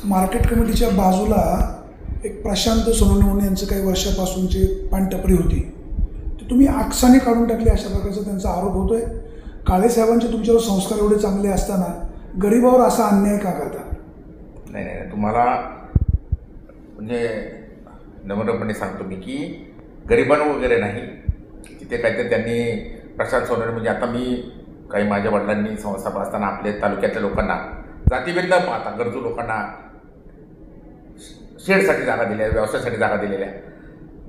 Market कमिटीच्या बाजूला एक प्रशांत सोनवणे म्हणून यांचं काही वर्षापासूनची पानटपरी होती, ती तुम्ही आकसाने काढून टाकली अशा प्रकारचा त्यांचा आरोप होतोय. काळेसाहेबांचे तुमच्यावर संस्कार एवढे चांगले असताना गरिबावर असा अन्याय का करता? नाही नाही, तुम्हाला म्हणजे नम्रपणे सांगतो मी की गरिबांवर वगैरे नाही. तिथे काहीतरी त्यांनी प्रशांत सोनवणे म्हणजे आता मी काही माझ्या वडिलांनी संस्था असताना आपल्या तालुक्यातल्या लोकांना जातीभेद न पाहता गरजू लोकांना शेडसाठी जागा दिल्या, व्यवसायासाठी जागा दिलेल्या.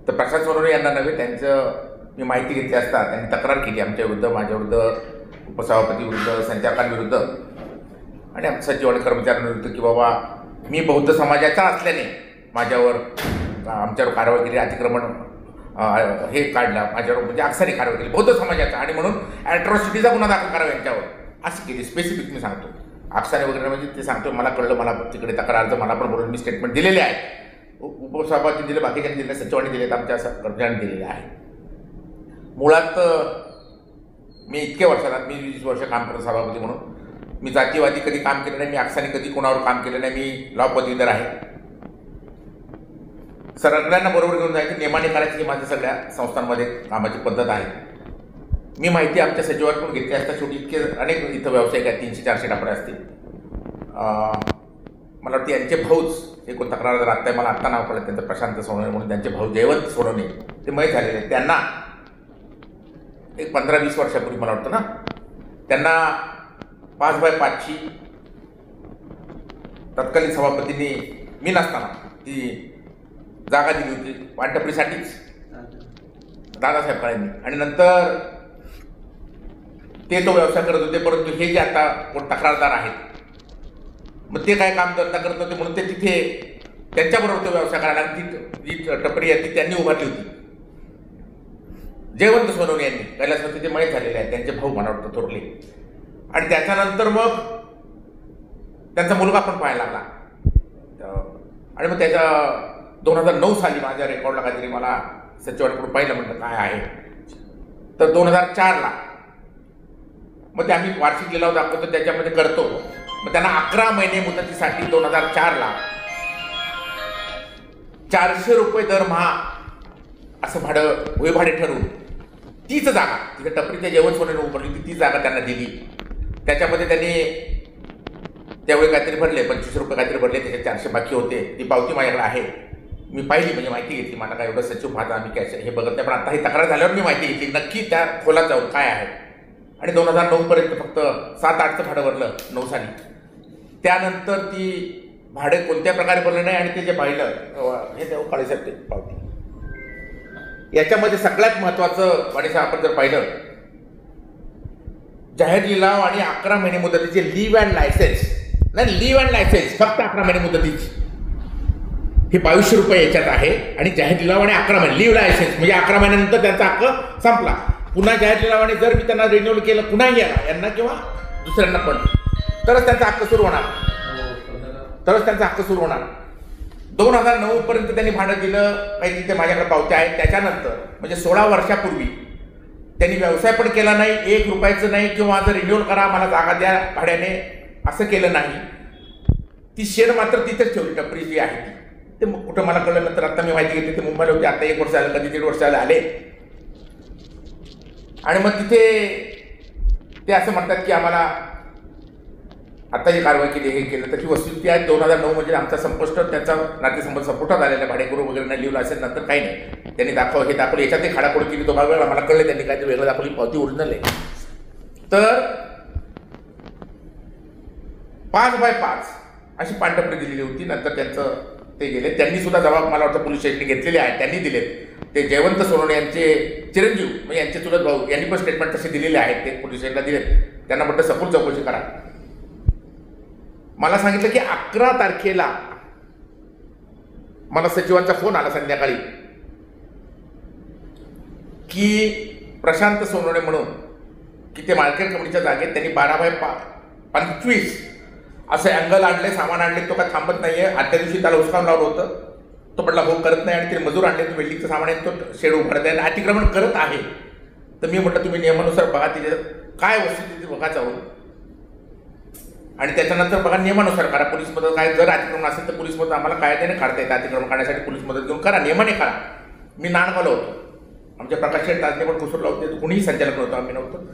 तर प्रशांत सोनवणे यांना नव्हे, त्यांचं मी माहिती घेतली असता त्यांनी तक्रार केली आमच्या विरुद्ध, माझ्या विरुद्ध, उपसभापती विरुद्ध, संचालकांविरुद्ध आणि आमच्या सचिवालय कर्मचाऱ्यांविरुद्ध की बाबा मी बौद्ध समाजाचा असल्याने माझ्यावर आमच्यावर कारवाई केली, अतिक्रमण हे काढला माझ्यावर, म्हणजे अक्षरी कारवाई केली बौद्ध समाजाचा आणि म्हणून ॲट्रॉसिटीचा गुन्हा दाखल करावा यांच्यावर अशी केली. स्पेसिफिक मी सांगतो, अक्षरे वगैरे म्हणजे ते सांगतो. मला कळलं, मला तिकडे तक्रार अर्ज मला पण बोलून मी स्टेटमेंट दिलेले आहे, उपसभापती दिले, बाकीच्यांनी दिले, सचिवांनी दिले, आमच्या कर्मचाऱ्यांनी दिलेले आहे. मुळात मी इतके वर्षात मी 20 वर्ष काम करतो सभापती म्हणून. मी जातीवादी कधी काम केलं नाही, मी अक्षाने कधी कोणावर काम केलं नाही. मी लॉ पदवीधर आहे. सगळ्यांना बरोबर घेऊन जायचं, नियमाने करायची ही माझ्या सगळ्या संस्थांमध्ये कामाची पद्धत आहे. मी माहिती आमच्या सचिवांकडून पण घेतली असता. शेवटी इतके अनेक इथं व्यावसायिक आहेत, 300-400 डापरे असतील. मला वाटतं यांचे भाऊच हे कोण तक्रारदार आत्ता मला आत्ता नाव कळलं त्यांचं, प्रशांत सोनवणे म्हणून त्यांचे भाऊ जयवंत सोनवणे ते मय झालेले आहेत. त्यांना एक 15-20 वर्षापूर्वी मला वाटतं ना, त्यांना 5x5ची तत्कालीन सभापतींनी मी नसताना ती जागा दिली होती पानटपरीसाठीच दादासाहेब काळेंनी. आणि नंतर ते तो व्यवसाय करत होते, परंतु हे जे आता कोण तक्रारदार आहेत मग ते काय काम धंदा करत होते म्हणून ते तिथे त्यांच्याबरोबर तो व्यवसाय करायला. ती जी टपरी आहे ती त्यांनी उभारली होती, जयवंत सोनवणे यांनी. कैलासपती ते मयत झालेले आहेत, त्यांचे भाऊ मला वाटतं थोरले. आणि त्याच्यानंतर मग त्यांचा मुलगा पण पाहायला लागला. आणि मग त्याच्या 2009 साली माझ्या रेकॉर्डला काहीतरी मला सचिवांकडून पाहिलं, म्हटलं काय आहे, तर 2004ला मग ते आम्ही वार्षिक लिलाव दाखवतो त्याच्यामध्ये करतो. मग त्यांना 11 महिने मुदतीसाठी 2004ला 400 रुपये दरमहा असं भाडं भोई भाडे ठरवून तीच जागा तिथे टपरीच्या जेवण सोन्याने उभारली होती, ती जागा त्यांना दिली. त्याच्यामध्ये त्यांनी त्यावेळी काहीतरी भरले, 25 रुपये काहीतरी भरले, त्याचे 400 बाकी होते. ती पावती माझ्याकडे आहे, मी पाहिली, म्हणजे माहिती घेतली. मला काय एवढं सचिव पाहता आम्ही कॅश हे बघत नाही, पण आता ही तक्रार झाल्यावर मी माहिती घेतली नक्की त्या खोलात जाऊन काय आहे. आणि 2009 पर्यंत फक्त 7-8चं भाडं भरलं 9 साली. त्यानंतर ती भाडे कोणत्या प्रकारे भरलं नाही. आणि ते जे पाहिलं हे देऊ काळेसाहेब ते पावती, याच्यामध्ये सगळ्यात महत्त्वाचं काळेसाहेब आपण जर पाहिलं, जाहीर लिलाव आणि 11 महिने मुदतीचे लिव्ह अँड लायसेन्स, नाही लिव्ह अँड लायसेन्स फक्त 11 महिने मुदतीची, हे 2200 रुपये याच्यात आहे. आणि जाहीर लिलाव आणि 11 महिने लिव्ह लायसेन्स म्हणजे 11 महिन्यानंतर त्यांचा हक्क संपला. पुन्हा जाहीर लिलावाने जर मी त्यांना रिन्युअल केलं पुन्हा यांना किंवा दुसऱ्यांना पण, तरच त्यांचा हक्क सुरू होणार, तरच त्यांचा हक्क सुरू होणार. 2009 पर्यंत त्यांनी भाडं दिलं, काही तिथे माझ्याकडे पावत्या आहेत. त्याच्यानंतर म्हणजे 16 वर्षापूर्वी त्यांनी व्यवसाय पण केला नाही, 1 रुपयाचं नाही, किंवा माझं रिन्युअल करा, मला जागा द्या भाड्याने, असं केलं नाही. ती शेड मात्र तिथेच ठेवली, टपरी जी आहे ती. ते कुठं मला कळलं नंतर, आता मी माहिती घेतली, ते मुंबईला होते, आता 1 वर्ष आलं, कधी 1.5 वर्ष आले. आणि मग तिथे ते असं म्हणतात की आम्हाला आता जी कारवाई केली हे केलं, तर ही वस्तुस्थिती आहे. 2009 म्हणजे आमचा संपुष्ट, त्यांचा नातेसंबंध संपुष्टात आलेला, भाडेकरू वगैरे नाही, लिव्ह लायसेन्स नंतर काही नाही. त्यांनी हे दाखवलं, याच्यातही खाडाखोड केली. तो वेळा मला कळलं त्यांनी काहीतरी वेगळं दाखवली, पावती ओरिजिनल आहे. तर 5x5 अशी पानटपरी दिलेली होती. नंतर त्यांचं ते गेले, त्यांनी सुद्धा जबाब मला वाटतं पोलीस स्टेशनने घेतलेले आहे, त्यांनी दिलेत. ते जयवंत सोनवणे यांचे चिरंजीव म्हणजे यांचे चुलत भाऊ यांनी पण स्टेटमेंट तसे दिलेले आहेत, ते पोलीस स्टेशनला दिलेत. त्यांना म्हटलं सखोल चौकशी करा. मला सांगितलं की 11 तारखेला मला सचिवांचा फोन आला संध्याकाळी की प्रशांत सोनवणे म्हणून की ते मार्केट कमिटीच्या जागेत त्यांनी 12x25 असे अँगल आणले, सामान आणले. तो काय थांबत नाहीये. आजच्या दिवशी त्याला उचकावून लावलं होतं, तो म्हटला हो करत नाही. आणि ते मजूर आणले, तो बिल्डिंगचं सामान आहे, तो शेड उभारत आहे, अतिक्रमण करत आहे. तर मी म्हटलं तुम्ही नियमानुसार बघा, तिथे काय वस्तुस्थिती बघा जाऊन. आणि त्याच्यानंतर बघा नियमानुसार करा. पोलीस मदत काय जर अतिक्रमण असेल तर पोलीस मदत आम्हाला कायद्याने काढता येतं. अतिक्रमण काढण्यासाठी पोलीस मदत घेऊन करा, नियमाने काढा. मी नाणगावला होतो, आमच्या प्रकाश शेठ ताजने पण कुसूरला होते, कुणीही संचालक नव्हतं, आम्ही नव्हतं.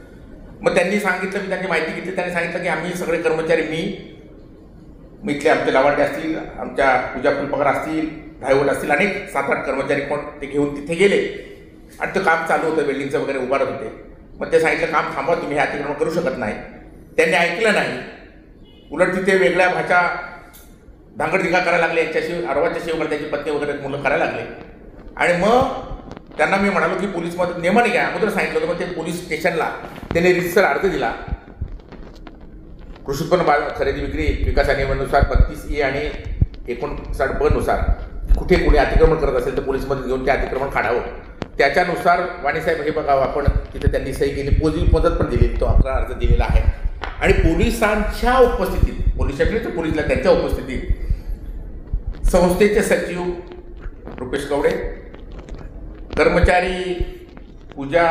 मग त्यांनी सांगितलं, मी त्यांची माहिती घेतली. त्यांनी सांगितलं की आम्ही सगळे कर्मचारी, मी इथले आमचे लावाडे असतील, आमच्या पूजा फुलपगार असतील, धायवट असतील, अनेक 7-8 कर्मचारी कोण ते घेऊन तिथे गेले आणि ते काम चालू होतं, वेल्डिंगचं वगैरे उभारत होते. मग ते सांगितलं काम थांबवा, तुम्ही हे अतिक्रमण करू शकत नाही. त्यांनी ऐकलं नाही, उलट तिथे वेगळ्या भाषा धांगडधिंगा करायला लागले. यांच्याशी अरवाच्या शिवकर त्याची पत्नी वगैरे मुलं करायला लागले. आणि मग त्यांना मी म्हणालो की पोलीस मदत नियमाने घ्या, अगोदर सांगितलं होतं. मग ते पोलीस स्टेशनला त्यांनी रितसर अर्ज दिला. कृषी उत्पन्न खरेदी विक्री विकास नियमानुसार 32E आणि 59B नुसार कुठे कोणी अतिक्रमण करत असेल तर पोलीस मदत घेऊन ते अतिक्रमण काढावं. त्याच्यानुसार वाणीसाहेब हे बघावं आपण, तिथे त्यांनी सही केली, पोलीस मदत पण दिली. तो आपला अर्ज दिलेला आहे. आणि पोलिसांच्या उपस्थितीत, पोलीस स्टेशनच्या पोलीसला त्यांच्या उपस्थितीत संस्थेचे सचिव रुपेश कवडे, कर्मचारी पूजा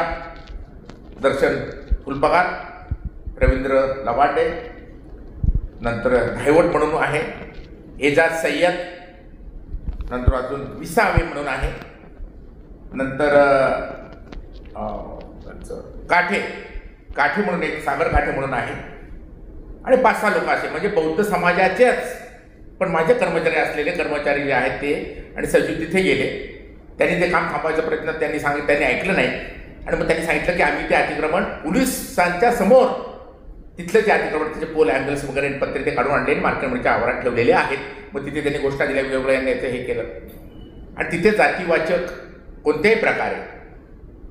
दर्शन फुलपगार, रवींद्र लवाडे, नंतर धायवट म्हणून आहे, एजाज सय्यद, नंतर अजून विसावे म्हणून आहे, नंतर काठे म्हणून एक सागर काठे म्हणून आहे, आणि 5-6 लोक असे, म्हणजे बौद्ध समाजाचेच पण माझे कर्मचारी असलेले कर्मचारी जे आहेत ते. आणि सचिव तिथे गेले. त्यांनी ते काम थांबवायचा प्रयत्न त्यांनी ऐकलं नाही. आणि मग त्यांनी सांगितलं की आम्ही ते अतिक्रमण पोलिसांच्या समोर तिथलं जे अतिक्रमण त्याचे पोल ॲम्ब्युलन्स वगैरे पत्रे ते काढून आणले, मार्केटमध्ये आवारात ठेवलेले आहेत. मग तिथे त्यांनी गोष्टा दिल्या, वेगवेगळ्या याचं हे केलं. आणि तिथे जातीवाचक कोणत्याही प्रकारे,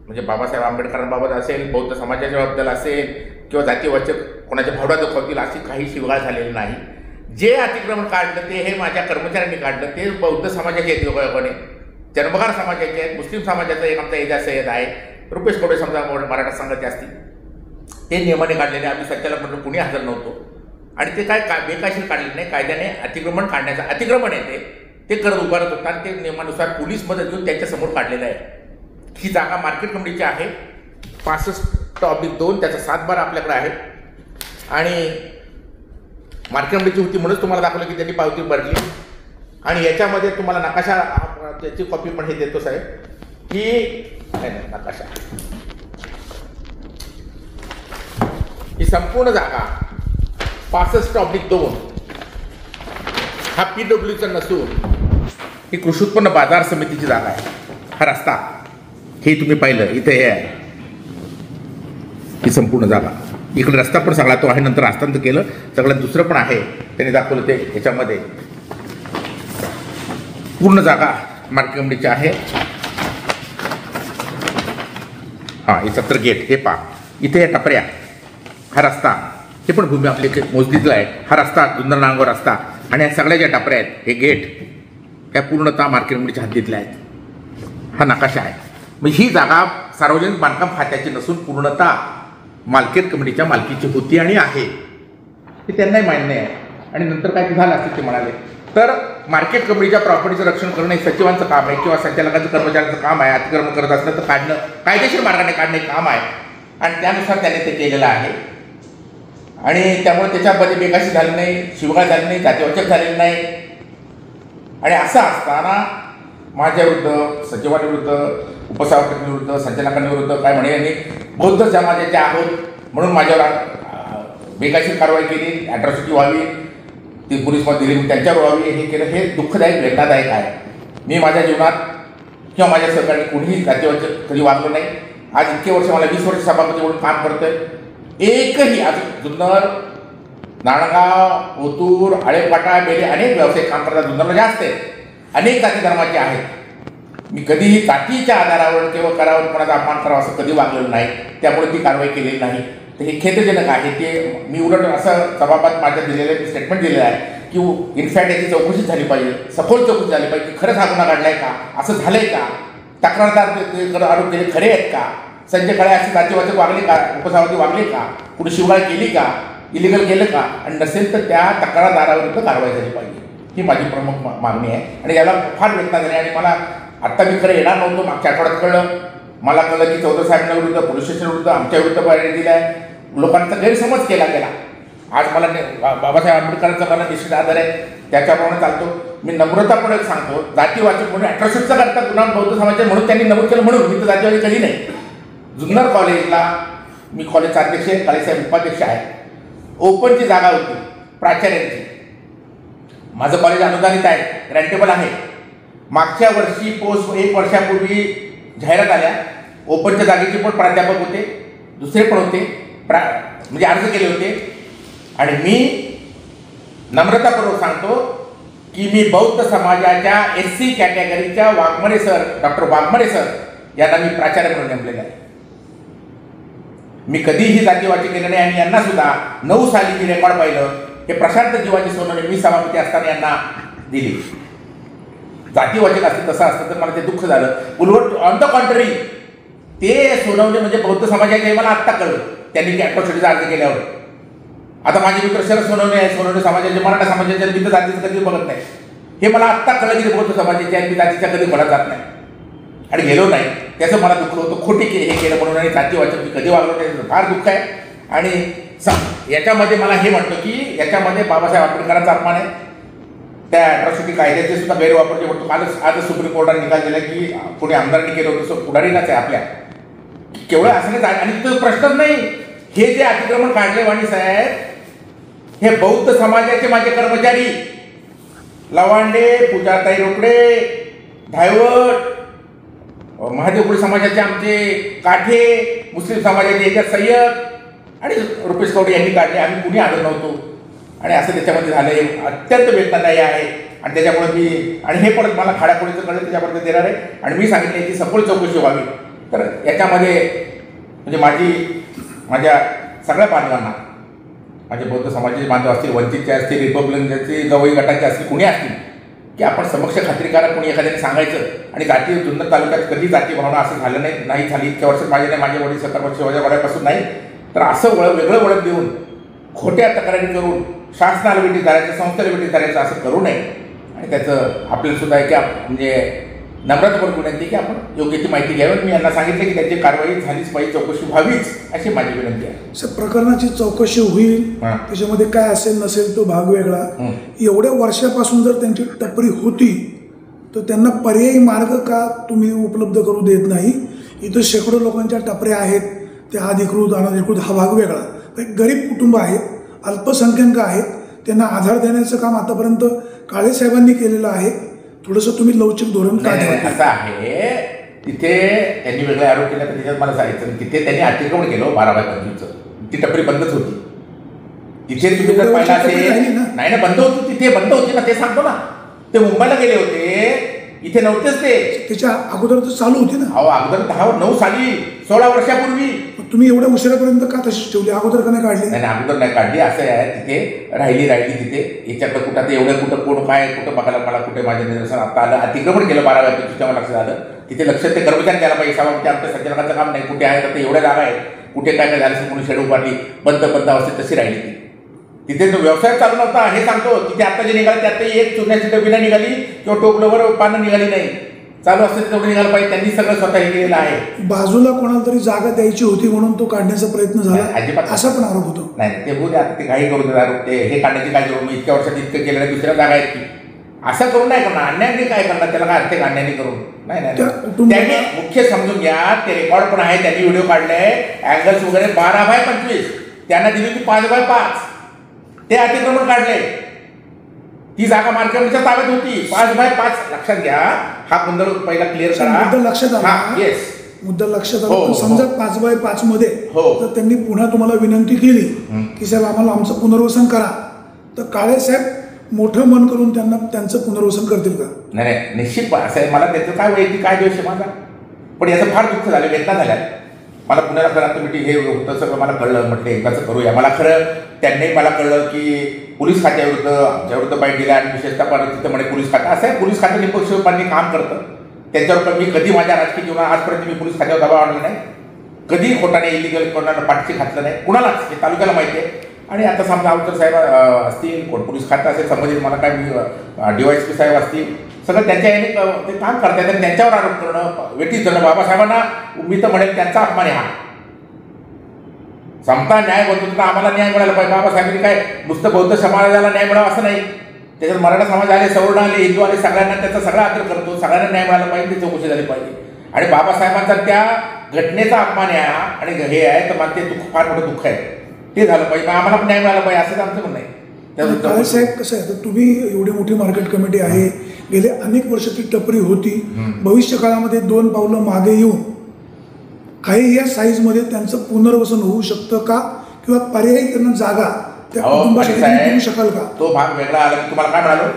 म्हणजे बाबासाहेब आंबेडकरांबाबत असेल, बौद्ध समाजाच्याबद्दल असेल, किंवा जातीवाचक कोणाच्या भावना दुखावतील अशी काही शिवगाळ झालेली नाही. जे अतिक्रमण काढलं ते हे माझ्या कर्मचाऱ्यांनी काढलं. ते बौद्ध समाजाचे आहेत, योगायोगाने जन्मगार समाजाचे आहेत, मुस्लिम समाजाचा एक आमचा एजाज सय्यद आहे, रुपेश कवडे समजा मराठा संघाचे असतील, ते नियमाने काढलेले. आम्ही संचालक मंडळ कुणी हजर नव्हतो. आणि ते काय बेकायदेशीर काढले नाही, कायद्याने अतिक्रमण काढण्याचं अतिक्रमण आहे ते करत उभारत होता. आणि ते नियमानुसार पोलीस मदत घेऊन त्यांच्यासमोर काढलेलं आहे. ही जागा मार्केट कमिटीची आहे, 65/2, त्याचा 7/12 आपल्याकडे आहे. आणि मार्केट कमिटीची होती म्हणूनच तुम्हाला दाखवलं की त्यांनी पावती भरली. आणि याच्यामध्ये तुम्हाला नकाशा, त्याची कॉपी पण हे देतो साहेब, की नकाशा, ही संपूर्ण जागा 65/2 हा PWचा नसून ही कृषी उत्पन्न बाजार समितीची जागा आहे. हा रस्ता हे तुम्ही पाहिलं इथे हे आहे, ही संपूर्ण जागा. इकडे रस्ता पण सगळा तो आहे, नंतर हस्तांतर केलं सगळं दुसरं पण आहे, त्यांनी दाखवलं ते. याच्यामध्ये पूर्ण जागा मार्केट कमिटीची आहे. हां, हे 17 गेट, हे पहा इथे या टपऱ्या, हा रस्ता, हे पण भूमी आपली मोजदीतला आहे. हा रस्ता जुन्नर नांदगाव रस्ता, आणि या सगळ्या ज्या टपऱ्या आहेत, हे गेट, ह्या पूर्णतः मार्केट कमिटीच्या हद्दीतल्या आहेत. हा नकाशा आहे. मग ही जागा सार्वजनिक बांधकाम खात्याची नसून पूर्णतः मार्केट कमिटीच्या मालकीची होती आणि आहे, हे त्यांनाही मान्य आहे. आणि नंतर काय ते झालं असतं ते म्हणाले. तर मार्केट कमिटीच्या प्रॉपर्टीचं रक्षण करणं हे सचिवांचं काम आहे, किंवा संचालकांचं कर्मचाऱ्यांचं काम आहे. अतिक्रमण करत असलं तर काढणं, कायदेशीर मार्गाने काढणे काम आहे. आणि त्यानुसार त्यांनी ते केलेलं आहे. आणि त्यामुळे त्याच्यामध्ये बेकाशी झाली नाही, शिवगाळ झाली नाही, जातीवाचक झालेली नाही. आणि असं असताना माझ्याविरुद्ध, सचिवांविरुद्ध, उपसभापतींविरुद्ध, संचालकांविरुद्ध काय म्हणे, यांनी बौद्ध समाजाचे आहोत म्हणून माझ्यावर बेकायदेशीर कारवाई केली, अॅट्रॉसिटी व्हावी, ती पोलीसमध्ये दिली, त्यांच्यावर व्हावी, हे केलं. हे दुःखदायक, वेदनादायक आहे. मी माझ्या जीवनात किंवा माझ्या सहकारी कोणीही जातीवाचक कधी वागलो नाही. आज इतके वर्ष, मला 20 वर्ष सभापती म्हणून काम करतोय, एकही आज जुन्नर, नाणगाव, ओतूर, आळेपाटा, बेले अनेक व्यावसायिक काम करतात. जुन्नरला जास्त आहे, अनेक जाती धर्माचे आहेत. मी कधीही जातीच्या आधारावर किंवा करावर कोणाचा अपमान करावा असं कधी वागलेलं नाही. त्यामुळे ती कारवाई केलेली नाही. तर हे खेदजनक आहे. ते मी उलट असं सभापत माझ्या दिलेलं स्टेटमेंट दिलेलं आहे की इनफॅक्ट याची चौकशी झाली पाहिजे, सखोल चौकशी झाली पाहिजे की खरंच हा गुन्हा घडलाय का, असं झालंय का, तक्रारदार आरोप केले खरे आहेत का, संजय काळे असे जातीवाचक वागले का, उपसभापती वागले का, कुणी शिवगाळ केली का, इलिगल केलं का, आणि नसेल तर त्या तक्रारदाराविरुद्ध कारवाई झाली पाहिजे. ही माझी प्रमुख मागणी आहे. आणि याला फार वेदना झाली. आणि मला आत्ता मी खरं येणार नव्हतो, मागच्या आठवड्यात कळलं, मला कळलं की चौधरी साहेबांविरुद्ध, पोलीस स्टेशनविरुद्ध, आमच्या विरुद्ध बाहेर दिला आहे. लोकांचा गैरसमज केला गेला. आज मला बाबासाहेब आंबेडकरांचा मला निश्चित आधार आहे, त्याच्याप्रमाणे चालतो. मी नम्रतापणे सांगतो, जातीवाचक म्हणून अट्रॉसिटीचा करता गुन्हा बौद्ध समाजाचे म्हणून त्यांनी नमूद केलं, म्हणून मी तर जातीवादी कधी नाही. जुन्नर कॉलेजला मी कॉलेजचा अध्यक्ष आहे, काळेसाहेब उपाध्यक्ष आहे. ओपनची जागा होती प्राचार्यांची. माझं कॉलेज अनुदानित आहे, ग्रँटेबल आहे. मागच्या वर्षी पोस्ट 1 वर्षापूर्वी जाहिरात आल्या, ओपनच्या जागेचे पण प्राध्यापक होते, दुसरे पण होते, म्हणजे अर्ज केले होते. आणि मी नम्रतापूर्वक सांगतो की मी बौद्ध समाजाच्या SC कॅटेगरीच्या Waghmare sir, doctor Waghmare sir यांना मी प्राचार्य म्हणून नेमलेले आहे. मी कधीही जातीवाची केलं नाही. आणि यांना सुद्धा 9 साली मी रेकॉर्ड पाहिलं, हे प्रशांत जीवाची सोनवणे मी सभापती असताना यांना दिली. जातीवाचक असते तसं असतं तर मला ते दुःख झालं. उलट ऑन द कॉन्ट्ररी ते सोनवणे म्हणजे बौद्ध समाजाचे मला आत्ता कळलं, त्यांनी त्या अट्रॉसिटीचा अर्ज केल्यावर. आता माझे मित्र शरद सोनवणे आहे, सोनवणे समाजाचे, मराठा समाजाचे, मी तर जातीचं कधी बघत नाही. हे मला आत्ता कळलं की बौद्ध समाजाचे आहे, मी जातीच्या कधी म्हणत जात नाही आणि गेलो नाही. त्याचं मला दुःख होतं, खोटे केले हे केलं म्हणून. आणि जातीवाचक मी कधी वागलो त्याचं फार दुःख आहे. आणि याच्यामध्ये मला हे म्हणतो की याच्यामध्ये बाबासाहेब आंबेडकरांचा अपमान आहे. त्या अट्रॉसिटी कायद्याचे सुद्धा गैरवापर जे म्हणतो, आजच सुप्रीम कोर्टाने निकाल दिला की कोणी आमदारांनी केलं होतं, सो पुढारीलाच आहे आपल्या, केवळ असं नाही. आणि तो प्रश्नच नाही, हे जे अतिक्रमण काढले वाणी साहेब, हे बौद्ध समाजाचे माझे कर्मचारी लवांडे, पूजाताई रोकडे, धायवट, महादेवपुरी समाजाचे आमचे काठे, मुस्लिम समाजाचे याच्यात सय्यद आणि रुपेश कवडे यांनी काढले. आम्ही कुणी आलो नव्हतो. आणि असं त्याच्यामध्ये झालं, हे अत्यंत वेदनादायी आहे. आणि त्याच्यामुळे मी, आणि हे परत मला खाड्याखोडीचं कळलं, त्याच्यापर्यंत देणार आहे. आणि मी सांगितलं याची सखोल चौकशी व्हावी. तर याच्यामध्ये म्हणजे माझ्या सगळ्या बांधवांना, माझे बौद्ध समाजाचे बांधव असतील, वंचितचे असतील, रिपब्लिकनचे, गवई गटाचे असतील, कुणी असतील, की आपण समक्ष खात्री करा. कोणी एखाद्याने सांगायचं. आणि जाती जुन्नर तालुक्यात कधी जाती भावना असं झालं नाही झाली. इतक्या वर्षात माझे नाही, माझे वडील 70 वर्ष वयापासून नाही. तर असं वेगळं वळख देऊन, खोट्या तक्रारी करून शासनाला वेटीस धरायचं, संस्थेला वेटीस धरायचं असं करू नये. आणि त्याचं आपल्याला सुद्धा की म्हणजे नम्रतापूर्वक विनंती की आपण योग्य ती माहिती घ्यावी. मी यांना सांगितलं की त्याची कारवाई झालीच पाहिजे, चौकशी व्हावीच, अशी माझी विनंती आहे. सर, प्रकरणाची चौकशी होईल, त्याच्यामध्ये काय असेल नसेल तो भाग वेगळा. एवढ्या वर्षापासून जर त्यांची टपरी होती तर त्यांना पर्यायी मार्ग का तुम्ही उपलब्ध करू देत नाही? इथं शेकडो लोकांच्या टपऱ्या आहेत, त्या अधिकृत अनधिकृत हा भाग वेगळा. एक गरीब कुटुंब आहे, अल्पसंख्याक आहेत, त्यांना आधार देण्याचं काम आतापर्यंत काळेसाहेबांनी केलेलं आहे. थोडंसं तुम्ही लवचिक धोरण का ठेवा? असं आहे, तिथे त्यांनी वेगळे आरोप केले तर त्याच्यात मला सांगितलं, तिथे त्यांनी अतिक्रमण केलं 12/25चं. ती टपरी बंदच होती. तिथे तुम्ही जर पाहिलं असेल, नाही ना, बंद होती, तिथे बंद होती ना, ते सांगतो ना. ते मुंबईला गेले होते, इथे नव्हतेच ते. त्याच्या अगोदर तर चालू होती ना. अहो, अगोदर 9 साली 16 वर्षापूर्वी. तुम्ही एवढ्या उशिरापर्यंत का तशीच ठेवली? अगोदर का नाही काढली? नाही, अगोदर नाही काढली. असं आहे, तिथे राहिली तिथे. याच्याकडं कुठं आता एवढं कुठं कोण काय कुठं बघायला मला कुठे माझ्या निदर्शन आता आलं. अतिक्रमण केलं 12/25च्या मला लक्षात आलं. तिथे लक्ष ते कर्मचारी द्यायला पाहिजे. सभापती आमच्या संचालकाचं काम नाही. कुठे आहे तर एवढ्या जागा आहेत, कुठे काय झालं कोणी शेड उभारली, बंद अवस्थेत तशी राहिली ती. तिथे जो व्यवसाय चालू नव्हता हे सांगतो. तिथे आता जे निघाले त्यात एक चुन्याची डबी नाही निघाली किंवा टोपलवर पानं निघाली नाही. चालू असते तेवढं निघायला पाहिजे. त्यांनी सगळं स्वतः हे केलेलं आहे. बाजूला कोणाला तरी जागा द्यायची होती म्हणून तो काढण्याचा प्रयत्न झाला, अजिबात असा पण आरोप होतो. नाही, ते बोलले आता ते काही करून आरोप, ते हे काढण्याची काय करू, मी इतक्या वर्षात इतकं केलं, दुसऱ्या जागा आहेत की असं करून नाही करणार. अन्यायाने काय करणार, त्याला काय अर्थ अन्यायाने करून नाही. त्यांनी मुख्य समजून घ्या, ते रेकॉर्ड पण आहे, त्यांनी व्हिडिओ काढले, अँगल्स वगैरे 12/25 त्यांना दिली होती 5/5. ते अतिक्रमण काढले. ती जागा मार्केटच्या ताब्यात होती. 5/5 लक्षात घ्या. हा गोंधळ पहिला क्लिअर करा. मुद्दा लक्षात आला. येस, मुद्दा लक्षात आला. समजा 5/5 मध्ये तर त्यांनी पुन्हा तुम्हाला विनंती केली की साहेब आम्हाला आमचं पुनर्वसन करा, तर काळेसाहेब मोठं मन करून त्यांना त्यांचं पुनर्वसन करतील का? नाही, निश्चित असं आहे. मला त्याचं काय वैयक्तिक काय दोष आहे माझा, पण याचं फार दुःख झालं, वेदना झाल्या. मला पुण्याला खरं मीटिंग हे होतं सगळं मला कळलं. म्हटलं एकदाचं करूया. मला खरं त्यांनी मला कळलं की पोलीस खात्याविरुद्ध आमच्याविरुद्ध बाईट दिल्या आणि विशेषतः परत तिथं म्हणे पोलीस खातं असं आहे. पोलीस खातं निपक्षपाती काम करतं. त्याच्यावर मी कधी माझ्या राजकीय जीवनात आजपर्यंत मी पोलीस खात्यावर दबाव आणला नाही. कधी खोटाने इलिगल कोणाला पाठीशी घातलं नाही कुणालाच. हे तालुक्याला माहिती आहे. आणि आता समजा अवतर साहेब असतील, कोण पोलीस खातं असेल संबंधित, मला काय DYSP साहेब असतील, सगळं त्यांच्या याने ते काम करतात. आणि त्यांच्यावर आरोप करणं, वेटीस धरणं, बाबासाहेबांना मी तर म्हणेल त्यांचा अपमान आहे हा. समता न्याय बोलतो तर आम्हाला न्याय मिळाला पाहिजे. बाबासाहेबांनी काय नुसतं बौद्ध समाजाला न्याय मिळावा असं नाही, त्याच्यात मराठा समाज आले, सवर्ण आले, हिंदू आले, सगळ्यांना त्याचा सगळा आदर करतो. सगळ्यांना न्याय मिळाला पाहिजे, ती चौकशी झाली पाहिजे. आणि बाबासाहेबांचा त्या घटनेचा अपमान आहे आणि हे आहे तर मला ते दुःख, फार मोठं दुःख आहे, ते झालं पाहिजे. आम्हाला पण न्याय मिळाला पाहिजे असं आमचं म्हणणं आहे. साहेब कसं आहे, तर तुम्ही एवढी मोठी मार्केट कमिटी आहे, गेले अनेक वर्ष ती टपरी होती, भविष्य काळामध्ये 2 पावलं मागे येऊन काही या साईजमध्ये त्यांचं पुनर्वसन होऊ शकतं का, किंवा पर्यायी त्यांना जागा त्या कुटुंबासाठी देऊ शकाल का? तो भाग वेगळा आला की तुम्हाला काय मिळालं.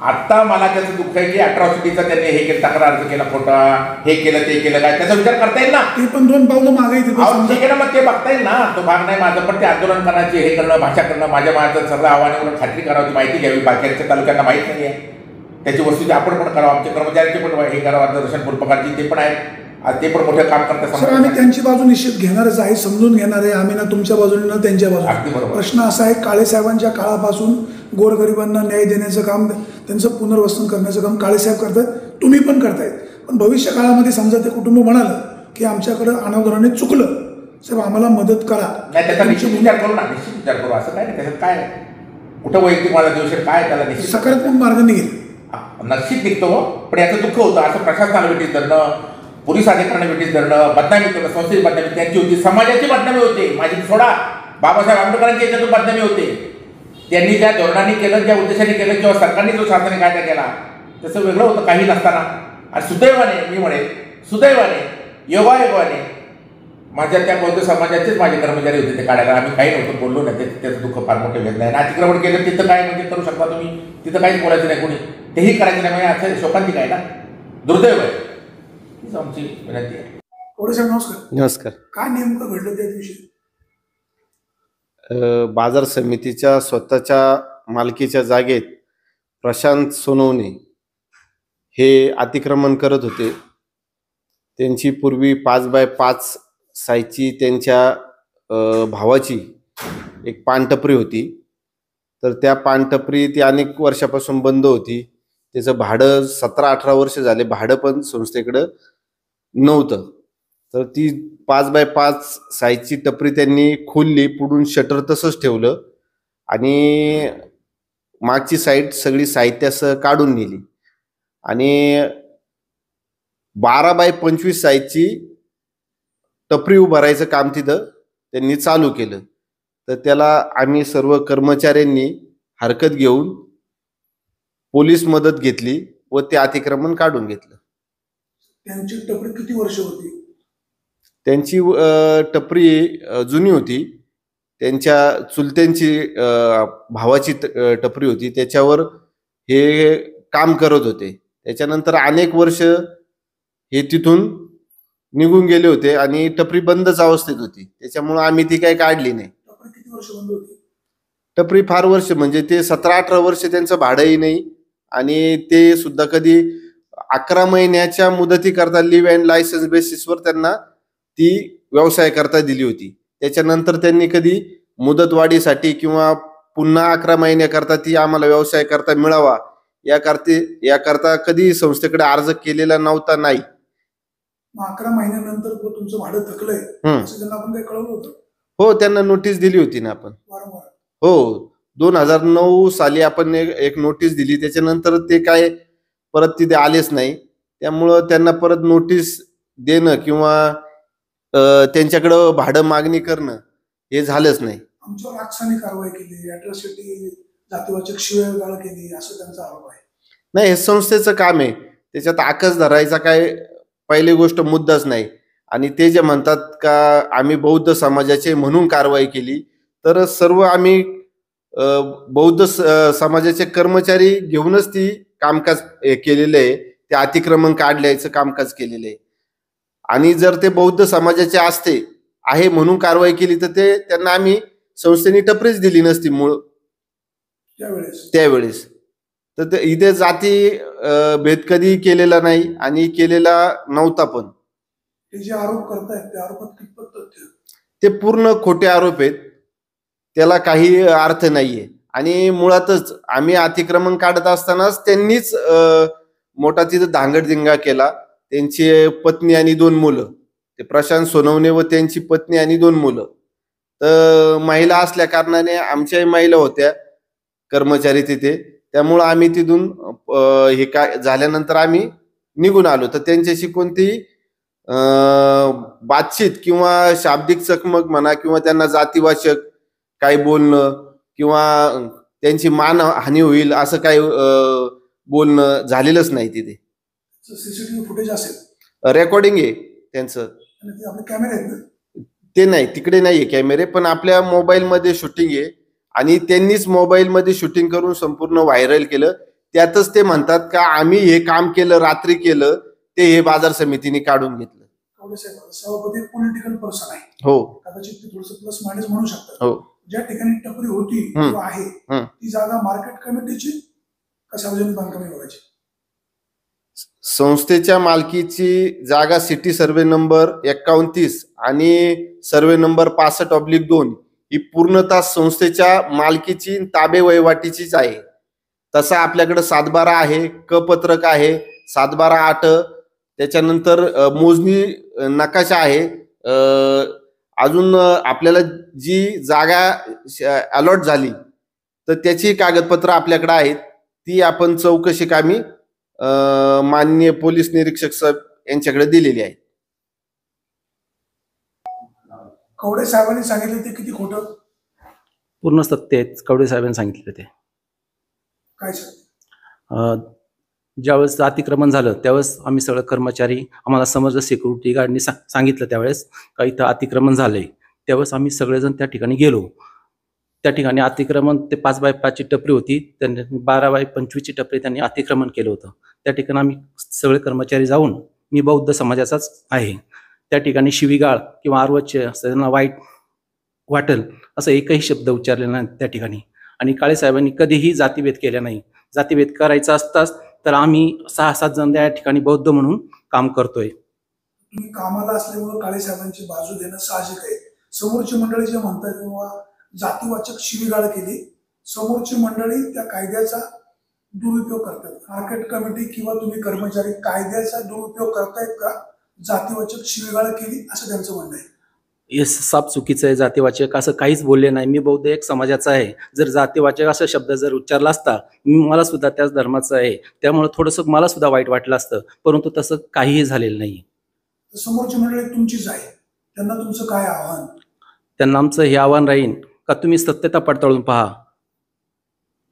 आता मला त्याचं दुःख आहे की अट्रॉसिटीचा त्यांनी हे केलं, तक्रार अर्ज केला खोटा, हे केलं ते केलं, काय त्याचा विचार करता येईल ना. ते पण 2 पावलं मागे येते, ठीक आहे ना, मग ते बघता येईल ना. तो भाग नाही माझं, पण ते आंदोलन करायचे, हे करणं, भाषा करणं, माझं सगळं आव्हानावर खात्री करावी, माहिती घ्यावी, बाकीच्या तालुक्यांना माहीत नाही आहे त्याची वस्तूची, आपण पण करावं, आमच्या कर्मचाऱ्यांचे पण हे करावं, दर्शन फुलपकारची ते पण आहेत, ते पण मोठं काम करतात. सर आम्ही त्यांची बाजू निश्चित घेणारच आहे, समजून घेणार आहे आम्ही, ना तुमच्या बाजूने ना त्यांच्या बाजूने. प्रश्न असा आहे, काळेसाहेबांच्या काळापासून गोरगरिबांना न्याय देण्याचं काम, त्यांचं पुनर्वसन करण्याचं काम काळेसाहेब करतात, तुम्ही पण करतायत. पण भविष्य काळामध्ये समजा ते कुटुंब म्हणालं की आमच्याकडं अनावधानाने चुकलं, साहेब आम्हाला मदत करा, नाही त्याचा निश्चित विचार करू ना, निश्चित विचार करू. असं काय नाही, त्याच्यात काय कुठं वैयक्तिक मला देऊ शकत, काय त्याला निश्चित सकारात्मक मार्ग निघेल, नक्कीच निघतो. पण याचं दुःख होतं, असं प्रशासनाला भेटीस धरणं, पोलीस अधिकाऱ्यांना भेटीस धरणं, बदनामी करणं, संस्थेची बदनामी त्यांची होती, समाजाची बदनामी होते, माझी सोडा, बाबासाहेब आंबेडकरांच्या याच्यातून बदनामी होते. त्यांनी ज्या धोरणाने केलं, ज्या उद्देशाने केलं, किंवा सरकारने जो शासनाने कायदा केला तसं वेगळं होतं काही नसताना. आणि सुदैवाने, मी म्हणेन सुदैवाने, योगायोगाने माझ्या त्या बौद्ध समाजाचेच माझे कर्मचारी होते ते काढायला, आम्ही काही नव्हतं बोललो नाही. त्याचं दुःख फार मोठे वेदना आहे. अतिक्रमण केलं तिथं काय म्हणजे करू शकता तुम्ही, तिथं काहीच बोलायचं नाही कोणी, तेही करायचं नाही, म्हणजे असं शोकांतिक आहे ना, दुर्दैव आहे. हीच आमची विनंती आहे. साहेब नमस्कार. नमस्कार. काय नेमकं घडलं त्या दिवशी? बाजार समितीच्या स्वतःच्या मालकीच्या जागेत प्रशांत सोनवणे हे अतिक्रमण करत होते. त्यांची पूर्वी 5x5 साईजची त्यांच्या भावाची एक पानटपरी होती. तर त्या पानटपरी ती अनेक वर्षापासून बंद होती. त्याचं भाडं 17-18 वर्ष झाले, भाडं पण संस्थेकडं नव्हतं. तर ती 5x5 साईजची टपरी त्यांनी खोलली, पुढून शटर तसंच ठेवलं आणि मागची साईड सगळी साहित्यासह काढून नेली आणि 12x25 साईजची टपरी उभारायचं काम तिथं त्यांनी चालू केलं. तर त्याला आम्ही सर्व कर्मचाऱ्यांनी हरकत घेऊन पोलीस मदत घेतली व ते अतिक्रमण काढून घेतलं. त्यांची टपरी किती वर्ष होती? त्यांची टपरी जुनी होती. त्यांच्या चुलत्यांची भावाची टपरी होती, त्याच्यावर हे काम करत होते. त्याच्यानंतर अनेक वर्ष हे तिथून निघून गेले होते आणि टपरी बंदच अवस्थेत होती, त्याच्यामुळे आम्ही ती काही काढली नाही. टपरी किती वर्ष बंद होती? टपरी फार वर्ष, म्हणजे ते 17-18 वर्ष त्यांचं भाडंही नाही आणि ते सुद्धा कधी 11 महिन्याच्या मुदती करता लिव्ह अँड लायसन्स बेसिसवर त्यांना ती व्यवसाय करता दिली होती. त्याच्यानंतर त्यांनी कधी मुदतवाढीसाठी किंवा पुन्हा 11 महिन्याकरता ती आम्हाला व्यवसाय करता मिळावा याकरता कधी संस्थेकडे अर्ज केलेला नव्हता. नाही, 11 महिन्यानंतर तुमचं भाडं थकलंय असं त्यांना आपण काही कळवलं होतं? हो, त्यांना नोटीस दिली होती ना आपण वारंवार. हो, 2009 साली आपण एक नोटीस दिली. त्याच्यानंतर ते काय परत तिथे आलेच नाही, त्यामुळं त्यांना परत नोटीस देणं किंवा त्यांच्याकडं भाडं मागणी करणं हे झालंच नाही. आमच्यावर आक्षाने कारवाई केली, अॅट्रॉसिटी, जातीवाचक शिवीगाळ केली असं त्यांचा आरोप आहे. नाही, हे संस्थेचं काम आहे, त्याच्यात आकस धरायचा काय पहिली गोष्ट मुद्दाच नाही. आणि ते जे म्हणतात का आम्ही बौद्ध समाजाचे म्हणून कारवाई केली, तर सर्व आम्ही बौद्ध समाजाचे कर्मचारी घेऊनच ती कामकाज केलेलं आहे, ते अतिक्रमण काढल्याचं कामकाज केलेलं आहे. आणि जर ते बौद्ध समाजाचे आहे म्हणून कारवाई केली तर ते त्यांना आम्ही संस्थेने टपरीच दिली नसती मूळ त्यावेळेस. तर ते इथे जाती भेद कधी केलेला नाही आणि केलेला नव्हता. पण ते जे आरोप करतायत त्या आरोपात कितपत तथ्य? ते पूर्ण खोटे आरोप आहेत, त्याला काही अर्थ नाहीये. आणि मुळातच आम्ही अतिक्रमण काढत असतानाच त्यांनीच मोठा तिथं धांगडधिंगा केला. त्यांची पत्नी आणि 2 मुलं, ते प्रशांत सोनवणे व त्यांची पत्नी आणि 2 मुलं, तर महिला असल्या कारणाने आमच्याही महिला होत्या कर्मचारी तिथे, त्यामुळं आम्ही तिथून हे काय झाल्यानंतर आम्ही निघून आलो. तर त्यांच्याशी कोणतीही बातचीत किंवा शाब्दिक चकमक म्हणा किंवा त्यांना जातीवाचक काही बोलणं किंवा त्यांची मानहानी होईल असं काही बोलणं झालेलंच नाही तिथे. सीसीटीव्ही फुटेज असेल, रेकॉर्डिंग आहे त्यांचं. आणि ते आपले कॅमेरे आहेत ना. ते नाही, तिकडे नाहीये कॅमेरे, पण आपल्या मोबाईलमध्ये शूटिंग आहे आणि त्यांनीच मोबाईलमध्ये शूटिंग करून संपूर्ण व्हायरल केलं. त्यातच ते म्हणतात का आम्ही हे काम केलं, रात्री केलं, ते हे बाजार समितीने काढून घेतलं. कवडे साहेब सभापती पॉलिटिकल पर्सन आहे, हो कदाचित ते थोडंसं प्लस मायनस म्हणू शकतात. हो. ज्या ठिकाणी टपरी होती किंवा आहे ती जागा मार्केट कमिटीची का सार्वजनिक बांधकाम विभागाची? संस्थेच्या मालकीची जागा सिटी सर्वे नंबर 29 आणि सर्वे नंबर 65/2 ही पूर्णतः संस्थेच्या मालकीची ताबे वहिवाटीचीच आहे. तसा आपल्याकडे 7/12 आहे, क पत्रक आहे, 7/12/8, त्याच्यानंतर मोजणी नकाशा आहे. अजून आपल्याला जी जागा अलॉट झाली तर त्याची कागदपत्र आपल्याकडे आहेत. ती आपण चौकशी कामी माननीय पोलीस निरीक्षक साहेब यांच्याकडे दिलेली आहे. कवडे साहेबांनी सांगितलं ते किती खोटं? पूर्ण सत्य आहेत. कवडे साहेबांनी सांगितलं ते. काय सर? ज्यावेळेस अतिक्रमण झालं त्यावेळेस आम्ही सगळं कर्मचारी आम्हाला समजलं, सिक्युरिटी गार्डनी सांगितलं त्यावेळेस का इथं अतिक्रमण झालंय. त्यावेळेस आम्ही सगळेजण त्या ठिकाणी गेलो. त्या ठिकाणी अतिक्रमण ते 5x5 टपरी होती, त्यांनी 12x25 टपरी त्यांनी अतिक्रमण केलं होतं. त्या ठिकाणी आम्ही सगळे कर्मचारी जाऊन, मी बौद्ध समाजाचाच आहे, त्या ठिकाणी शिवीगाळ किंवा आरवच्य त्यांना वाईट वाटेल असं एकही शब्द उच्चारले नाही त्या ठिकाणी. आणि काळे साहेबांनी कधीही जातीभेद केला नाही. जातीभेद करायचा असताच तर आम्ही 6-7 जण त्या ठिकाणी बौद्ध म्हणून काम करतोय. तुम्ही कामाला असल्यामुळे काळे साहेबांची बाजू घेणं साहजिक आहे. समोरची मंडळी जे म्हणतात किंवा जातीवाचक शिवीगाळ केली, समोरची मंडळी त्या कायद्याचा दुरुपयोग करतात. मार्केट कमिटी किंवा तुम्ही कर्मचारी कायद्याचा दुरुपयोग करतायत का? जातीवाचक शिवीगाळ केली असं त्यांचं म्हणणं आहे. हे साप चुकीचं आहे. जातीवाचक असं काहीच बोलले नाही. मी बौद्ध एक समाजाचा आहे. जर जातीवाचक असा शब्द जर उच्चारला असता, मला सुद्धा त्याच धर्माचं आहे, त्यामुळे थोडंसं मला सुद्धा वाईट वाटलं असतं, परंतु तसं काहीही झालेलं नाही. समोरची मंडळी तुमचीच आहे, त्यांना तुमचं काय आव्हान? त्यांना आमचं हे आव्हान राहील का तुम्ही सत्यता पडताळून पहा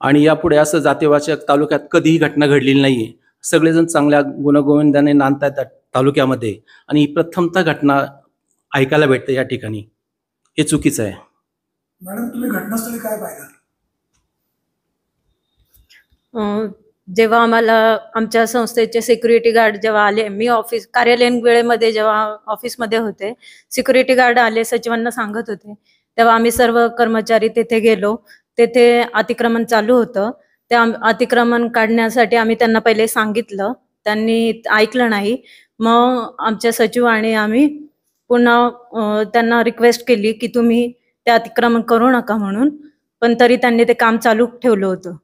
आणि यापुढे असं जातीवाचक तालुक्यात कधीही घटना घडलेली नाहीये. सगळेजण चांगल्या गुणगोविंदाने नांदतात तालुक्यामध्ये आणि प्रथमतः घटना ऐकायला भेटते या ठिकाणी. हे चुकीचं आहे. मॅडम तुम्ही घटनास्थळी काय पाहिलं? जेव्हा आम्हाला आमच्या संस्थेचे सिक्युरिटी गार्ड जेव्हा आले, मी ऑफिस कार्यालयीन वेळेमध्ये जेव्हा ऑफिसमध्ये होते, सिक्युरिटी गार्ड आले, सचिवांना सांगत होते, तेव्हा आम्ही सर्व कर्मचारी तेथे गेलो. तेथे अतिक्रमण चालू होतं. त्या अतिक्रमण काढण्यासाठी आम्ही त्यांना पहिले सांगितलं, त्यांनी ऐकलं नाही. मग आमच्या सचिवाने आम्ही पुन्हा त्यांना रिक्वेस्ट केली की तुम्ही ते अतिक्रमण करू नका म्हणून, पण तरी त्यांनी ते काम चालू ठेवलं होतं.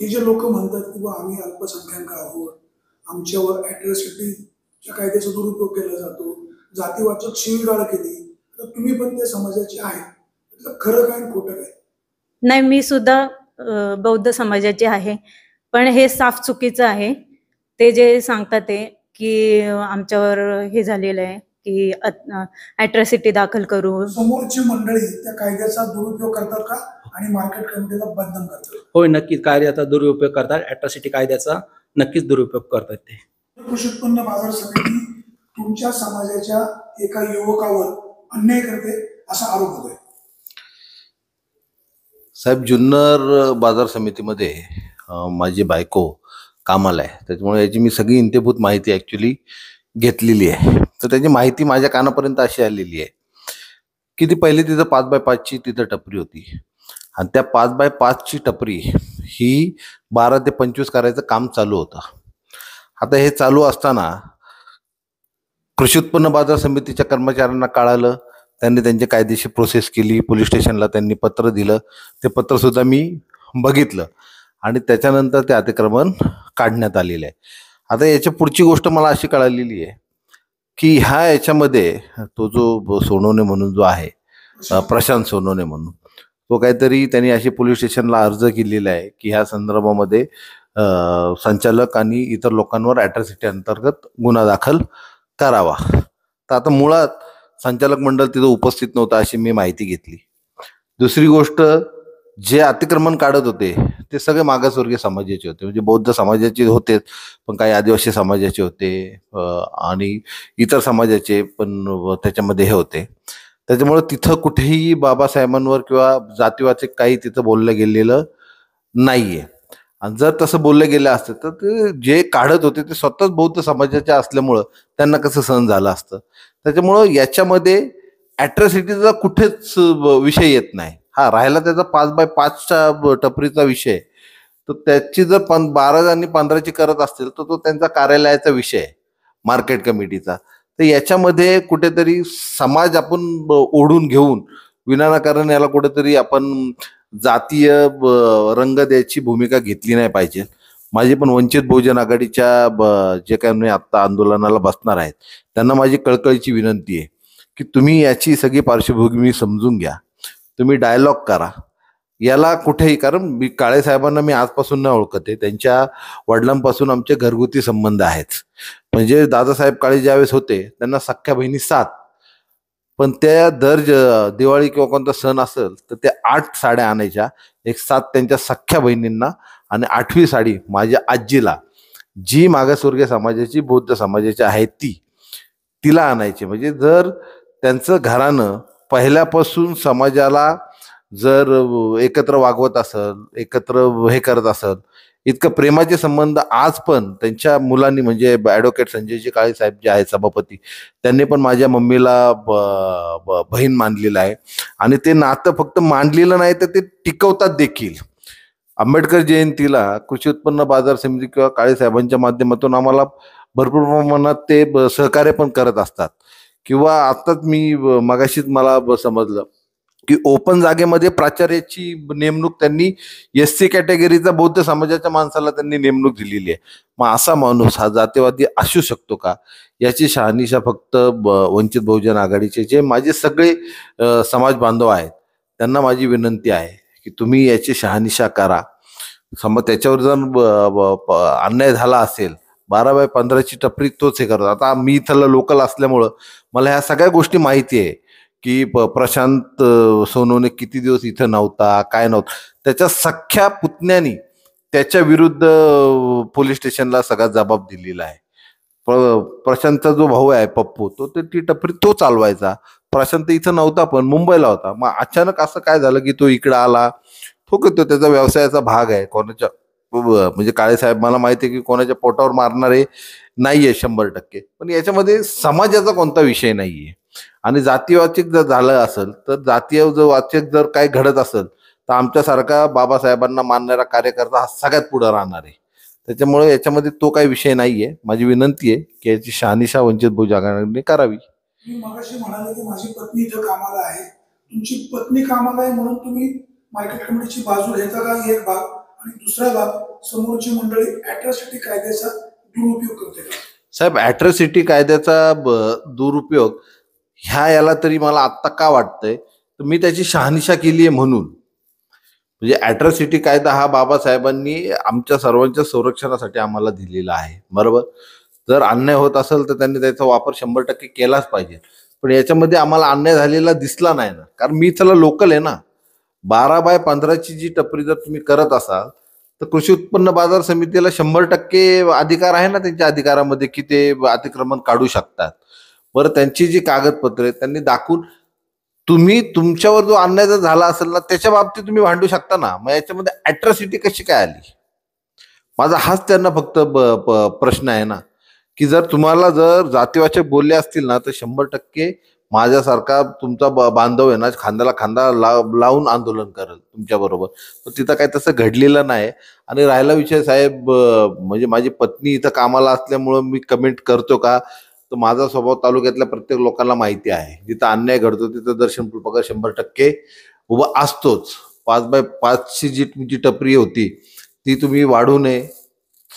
हे जे लोक म्हणतात की आम्ही अल्पसंख्याक आहोत, आमच्यावर ॲट्रॉसिटीच्या कायद्याचा दुरुपयोग केला जातो, जातीवाचक शिवीगाळ केली, तर तुम्ही पण त्या समाजाचे आहे, खरं काय आणि खोटं काय? नाही, मी सुद्धा बौद्ध समाजाचे आहे, पण हे साफ चुकीचं आहे. ते जे सांगतात ते की आमच्यावर हे झालेलं आहे की ॲट्रॉसिटी दाखल करू. समोरची मंडळी त्या कायद्याचा दुरुपयोग करतात का आणि मार्केट कमिटीला बदनाम करतात? होय, नक्कीच कायद्याचा दुरुपयोग करतात. ॲट्रॉसिटी कायद्याचा नक्कीच दुरुपयोग करतात ते. कृषी उत्पन्न बाजार समिती तुमच्या समाजाच्या एका युवकावर अन्याय करते असा आरोप होतोय. साहेब, जुन्नर बाजार समितीमध्ये माझी बायको कामाला आहे, त्याच्यामुळे याची मी सगळी इंतेभूत माहिती ॲक्च्युली घेतलेली आहे. तर त्याची माहिती माझ्या कानापर्यंत अशी आलेली आहे की ती पहिली तिथं 5x5ची तिथं टपरी होती आणि त्या 5x5ची टपरी ही 12 ते 25 करायचं काम चालू होतं. आता हे चालू असताना कृषी उत्पन्न बाजार समितीच्या कर्मचाऱ्यांना कळालं, त्यांनी त्यांची कायदेशीर प्रोसेस केली, पोलीस स्टेशनला त्यांनी पत्र दिलं, ते पत्रसुद्धा मी बघितलं आणि त्याच्यानंतर ते अतिक्रमण काढण्यात आलेलं आहे. आता याच्या पुढची गोष्ट मला अशी कळालेली आहे की ह्या याच्यामध्ये तो जो सोनवणे म्हणून जो आहे, प्रशांत सोनवणे म्हणून, तो काहीतरी त्यांनी अशी पोलीस स्टेशनला अर्ज केलेला आहे की ह्या संदर्भामध्ये संचालक आणि इतर लोकांवर अॅट्रॉसिटी अंतर्गत गुन्हा दाखल करावा. तर आता मुळात संचालक मंडळ तिथं उपस्थित नव्हतं अशी मी माहिती घेतली. दुसरी गोष्ट, जे अतिक्रमण काढत होते ते सगळे मागासवर्गीय समाजाचे होते, म्हणजे बौद्ध समाजाचे होतेच, पण काही आदिवासी समाजाचे होते आणि इतर समाजाचे पण त्याच्यामध्ये हे होते. त्याच्यामुळे तिथं कुठेही बाबासाहेबांवर किंवा जातीवाचे काही तिथं बोललं गेलेलं नाहीये. आणि जर तसं बोललं गेलं असतं तर ते जे काढत होते ते स्वतःच बौद्ध समाजाचे असल्यामुळं त्यांना कसं सहन झालं असतं. त्याच्यामुळं याच्यामध्ये अॅट्रॉसिटीचा कुठेच विषय येत नाही. हा राहिला त्याचा 5x5च्या टपरीचा विषय, तर त्याची जर 12 आणि 15ची करत असतील तर तो त्यांचा कार्यालयाचा विषय आहे, मार्केट कमिटीचा. तर याच्यामध्ये कुठेतरी समाज आपण ओढून घेऊन विनाकारण याला कुठेतरी आपण जातीय रंग द्यायची भूमिका घेतली नाही पाहिजे. माझी पण वंचित बहुजन आघाडीच्या जे काही आत्ता आंदोलनाला बसणार आहेत त्यांना माझी कळकळीची विनंती आहे की तुम्ही याची सगळी पार्श्वभूमी समजून घ्या, तुम्ही डायलॉग करा याला कुठेही. कारण काळे साहेबांना मी आजपासून न ओळखते, त्यांच्या वडिलांपासून आमचे घरगुती संबंध आहेत. म्हणजे दादासाहेब काळे ज्यावेळेस होते त्यांना सख्ख्या बहिणी 7, पण त्या दर दिवाळी किंवा कोणता सण असेल तर त्या 8 साड्या आणायच्या, एक 7 त्यांच्या सख्ख्या बहिणींना आणि 8वी साडी माझ्या आजीला, जी मागासवर्गीय समाजाची बौद्ध समाजाची आहे तिला आणायची. म्हणजे जर त्यांचं घरानं पहिल्यापासून समाजाला जर एकत्र वागवत असेल, एकत्र हे करत असेल, इतकं प्रेमाचे संबंध आज पण त्यांच्या मुलांनी, म्हणजे ॲडव्होकेट संजयजी काळे साहेब जे आहेत सभापती, त्यांनी पण माझ्या मम्मीला बहीण मानलेलं आहे. आणि ते नातं फक्त मांडलेलं नाही तर ते टिकवतात देखील. आंबेडकर जयंतीला कृषी उत्पन्न बाजार समिती किंवा काळे साहेबांच्या माध्यमातून आम्हाला भरपूर प्रमाणात ते सहकार्य पण करत असतात. किंवा आत्ताच मी मगाशीच मला समजलं की ओपन जागेमध्ये प्राचार्याची नेमणूक त्यांनी SC कॅटेगरीचा बौद्ध समाजाच्या माणसाला त्यांनी नेमणूक दिलेली आहे. मग असा माणूस हा जातीवादी असू शकतो का, याची शहानिशा फक्त वंचित बहुजन आघाडीचे जे माझे सगळे समाज बांधव आहेत त्यांना माझी विनंती आहे की तुम्ही याची शहानिशा करा. त्याच्यावर जर अन्याय झाला असेल, 12x15ची टपरी तोच हे करतो. आता मी इथलं लोकल असल्यामुळं मला ह्या सगळ्या गोष्टी माहिती आहे की प्रशांत सोनवणे किती दिवस इथं नव्हता, काय नव्हतं. त्याच्या सख्ख्या पुतण्यानी त्याच्या विरुद्ध पोलीस स्टेशनला सगळा जबाब दिलेला आहे. प्रशांतचा जो भाऊ आहे पप्पू, तो ती टपरी तो चालवायचा. प्रशांत इथं नव्हता, पण मुंबईला होता. मग अचानक असं काय झालं की तो इकडं आला. तो त्याचा व्यवसायाचा भाग आहे. कोणाच्या म्हणजे काळे साहेब मला माहिती आहे की कोणाच्या पोटावर मारणारे नाहीये 100%, पण याच्यामध्ये समाजाचा कोणता विषय नाहीये. आणि जातीवाचक जर झालं असेल तर जातीय वाचक जर काय घडत असेल तर आमच्यासारखा बाबासाहेबांना मानणारा कार्यकर्ता हा सगळ्यात पुढे राहणार आहे. त्याच्यामुळे याच्यामध्ये तो काही विषय नाहीये. माझी विनंती आहे की याची शहानिशा वंचित बहुजन आघाडीने करावी. मी मगाशी म्हणाले की माझी पत्नी इथं कामाला आहे, तुमची पत्नी कामाला आहे म्हणून तुम्ही मार्केट कमिटीची बाजू घेता का, एक भाग. आणि दुसरा भाग, समोरची मंडळी अॅट्रॉसिटी कायद्याचा दुरुपयोग करते का? साहेब, अॅट्रॉसिटी कायद्याचा दुरुपयोग याला तरी मला आत्ता का वाटतंय तर मी त्याची शहानिशा केली आहे म्हणून. म्हणजे अॅट्रॉसिटी कायदा हा बाबासाहेबांनी आमच्या सर्वांच्या संरक्षणासाठी आम्हाला दिलेला आहे, बरोबर. जर अन्याय होत असेल तर त्यांनी त्याचा वापर 100% केलाच पाहिजे. पण याच्यामध्ये आम्हाला अन्याय झालेला दिसला नाही ना, कारण मी त्याला लोकल आहे ना. 12x15ची जी टपरी जर तुम्ही करत असाल तर कृषी उत्पन्न बाजार समितीला 100% अधिकार आहे ना त्यांच्या अधिकारामध्ये की ते अतिक्रमण काढू शकतात. बरं, त्यांची जी कागदपत्रे त्यांनी दाखवून तुम्ही तुमच्यावर जो अन्याय जर झाला असेल ना त्याच्या बाबतीत तुम्ही भांडू शकता ना. मग याच्यामध्ये अॅट्रॉसिटी कशी काय आली, माझा हाच त्यांना फक्त प्रश्न आहे ना. की जर तुम्हाला जर जातीवाचक बोलले असतील ना तर 100% माझ्यासारखा तुमचा बांधव आहे ना, खांद्याला खांदा लावून आंदोलन करेल तुमच्या बरोबर. तर तिथं काही तसं घडलेलं नाही. आणि राहिला विषय साहेब, म्हणजे माझी पत्नी इथं कामाला असल्यामुळं मी कमेंट करतो का, तर माझा स्वभाव तालुक्यातल्या प्रत्येक लोकांना माहिती आहे. जिथं अन्याय घडतो तिथं दर्शन फुलपकर 100% उभा असतोच. 5x5ची जी तुमची टपरी होती ती तुम्ही वाढू नये,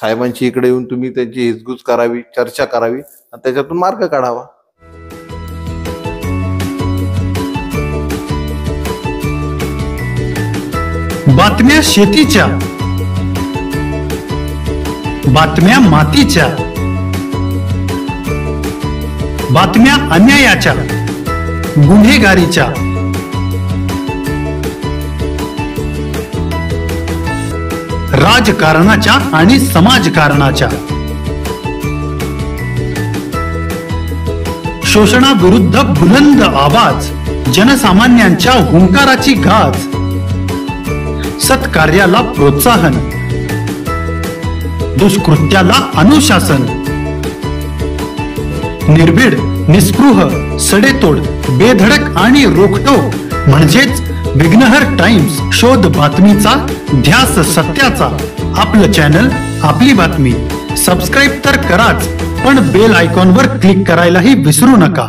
साहेबांची इकडे येऊन तुम्ही त्यांची हिचगुज करावी, चर्चा करावी आणि त्याच्यातून मार्ग काढावा. बातम्या शेतीच्या, बातम्या मातीच्या, बातम्या अन्यायाच्या, गुन्हेगारीच्या, राजकारणाच्या आणि समाजकारणाच्या, शोषणाविरुद्ध बुलंद आवाज, जनसामान्यांच्या हुंकाराची गाज, सत्कार्याला प्रोत्साहन, दुष्कृत्याला अनुशासन, निर्भीड, निस्पृह, सडेतोड, बेधडक आणि रोखटोक म्हणजेच विघ्नहर टाइम्स. शोध बातमीचा, ध्यास सत्याचा. आपलं चॅनल, आपली बातमी. सबस्क्राईब तर कराच, पण बेल आयकॉनवर क्लिक करायलाही विसरू नका.